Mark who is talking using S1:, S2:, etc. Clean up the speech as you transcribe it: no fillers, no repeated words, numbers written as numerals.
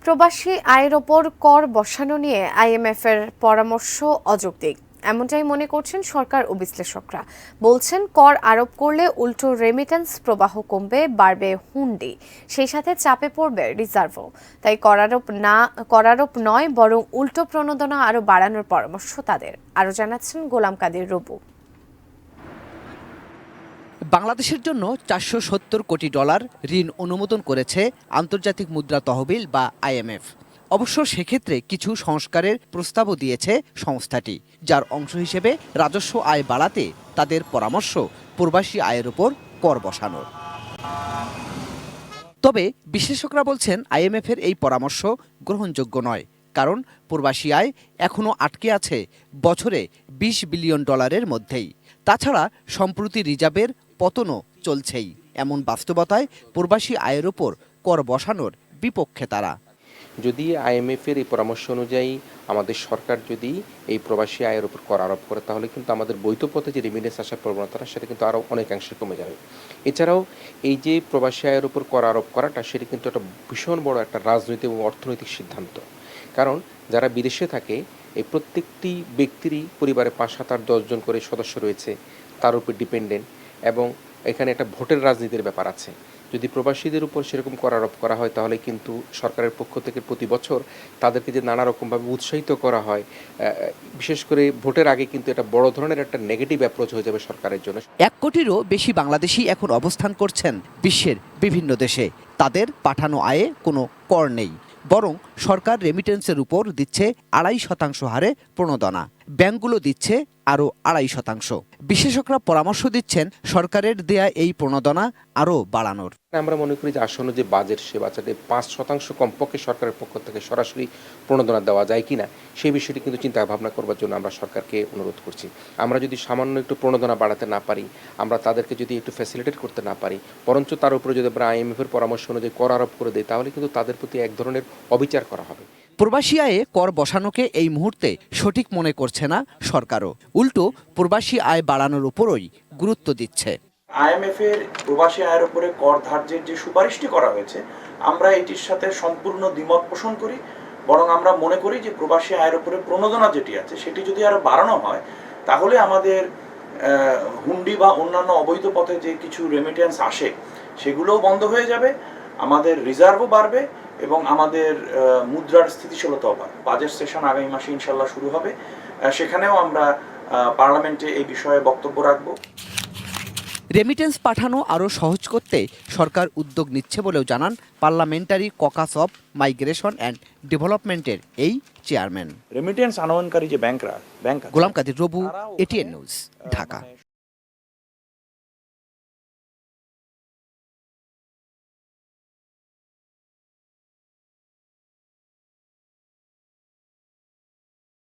S1: প্রবাসী আয়ের ওপর কর বসানো নিয়ে আইএমএফের পরামর্শ অযৌক্তিক, এমনটাই মনে করছেন সরকার ও বিশ্লেষকরা। বলছেন কর আরোপ করলে উল্টো রেমিটেন্স প্রবাহ কমবে, বাড়বে হুন্ডি, সেই সাথে চাপে পড়বে রিজার্ভও। তাই করারোপ নয়, বরং উল্টো প্রণোদনা আরও বাড়ানোর পরামর্শ তাদের। আরও জানাচ্ছেন গোলাম কাদের রবু।
S2: বাংলাদেশের জন্য ৪৭০ কোটি ডলার ঋণ অনুমোদন করেছে আন্তর্জাতিক মুদ্রা তহবিল বা আইএমএফ। অবশ্য সেক্ষেত্রে কিছু সংস্কারের প্রস্তাবও দিয়েছে সংস্থাটি, যার অংশ হিসেবে রাজস্ব আয় বাড়াতে তাদের পরামর্শ প্রবাসী আয়ের ওপর কর বসানোর। তবে বিশ্লেষকরা বলছেন আইএমএফের এই পরামর্শ গ্রহণযোগ্য নয়, কারণ প্রবাসী আয় এখনও আটকে আছে বছরে ২০ বিলিয়ন ডলারের মধ্যেই। তাছাড়া সম্প্রতি রিজার্ভের পতনও চলছেই। এমন বাস্তবতায় প্রবাসী আয়ের ওপর কর বসানোর বিপক্ষে তারা।
S3: যদি আইএমএফের এই পরামর্শ অনুযায়ী আমাদের সরকার যদি এই প্রবাসী আয়ের উপর কর আরোপ করে, তাহলে কিন্তু আমাদের বৈধ পথে যে রেমিটেন্স আসার প্রবণতাটা সেটা কিন্তু আরও অনেকাংশে কমে যাবে। এছাড়াও এই যে প্রবাসী আয়ের উপর কর আরোপ করাটা, সেটা কিন্তু একটা ভীষণ বড় একটা রাজনৈতিক এবং অর্থনৈতিক সিদ্ধান্ত। কারণ যারা বিদেশে থাকে, এই প্রত্যেকটি ব্যক্তিরই পরিবারে ৫, ৭, ৮, ১০ জন করে সদস্য রয়েছে, তার উপর ডিপেন্ডেন্ট, এবং এখানে একটা ভোটের রাজনীতির ব্যাপার আছে। যদি প্রবাসীদের উপর সেরকম কর আরোপ করা হয়, তাহলে কিন্তু সরকারের পক্ষ থেকে প্রতি বছর তাদেরকে যে নানা রকমভাবে উৎসাহিত করা হয়, বিশেষ করে ভোটের আগে কিন্তু এটা বড় ধরনের একটা নেগেটিভ অ্যাপ্রোচ হয়ে যাবে সরকারের জন্য।
S2: ১ কোটিরও বেশি বাংলাদেশি এখন অবস্থান করছেন বিশ্বের বিভিন্ন দেশে। তাদের পাঠানো আয়ে কোনো কর নেই, বরং সরকার রেমিটেন্সের উপর দিচ্ছে ২.৫% হারে প্রণোদনা। ব্যাংকগুলো দিচ্ছে আরও ২.৫%। বিশেষজ্ঞরা পরামর্শ দিচ্ছেন সরকারের দেয়া এই প্রণোদনা আরও বাড়ানোর।
S3: আমরা মনে করি যে আসন্ন যে বাজেট, সে বাজেটে ৫% কমপক্ষে সরকারের পক্ষ থেকে সরাসরি প্রণোদনা দেওয়া যায় কিনা, সেই বিষয়টি কিন্তু চিন্তা ভাবনা করবার জন্য আমরা সরকারকে অনুরোধ করছি। আমরা যদি সামান্য একটু প্রণোদনা বাড়াতে না পারি, আমরা তাদেরকে যদি একটু ফ্যাসিলিটেট করতে না পারি, বরঞ্চ তার উপরে যদি আমরা আইএমএফের পরামর্শ অনুযায়ী কর আরোপ করে দিই, তাহলে কিন্তু তাদের প্রতি এক ধরনের অবিচার করা হবে।
S2: প্রবাসী আয়ে কর বসানোকে এই মুহূর্তে সঠিক মনে করছে না সরকারও, উল্টো প্রবাসী আয় বাড়ানোর উপরই গুরুত্ব দিচ্ছে।
S4: আইএমএফ এর প্রবাসী আয়ের উপরে কর ধার্যের যে সুপারিশটি করা হয়েছে, আমরা এটির সাথে সম্পূর্ণ দ্বিমত পোষণ করি। বরং আমরা মনে করি যে প্রবাসী আয়ের উপরে প্রণোদনা যেটি আছে, সেটি যদি আরো বাড়ানো হয়, তাহলে আমাদের হুন্ডি বা অন্যান্য অবৈধ পথে যে কিছু রেমিটেন্স আসে, সেগুলোও বন্ধ হয়ে যাবে, আমাদের রিজার্ভও বাড়বে এবং আমাদের মুদ্রার স্থিতিশীলতাও বাড়বে। বাজেট সেশন আগামী মাসে ইনশাল্লাহ শুরু হবে, সেখানেও আমরা পার্লামেন্টে এই বিষয়ে বক্তব্য রাখব।
S2: রেমিটেন্স পাঠানো আরও সহজ করতে সরকার উদ্যোগ নিচ্ছে বলেও জানান parliamentary caucus of migration and ডেভেলপমেন্টের এই চেয়ারম্যান।
S4: রেমিটেন্স আনয়নকারী যে ব্যাংক
S2: গোলাম কাদের রবু, এটিএন নিউজ, ঢাকা।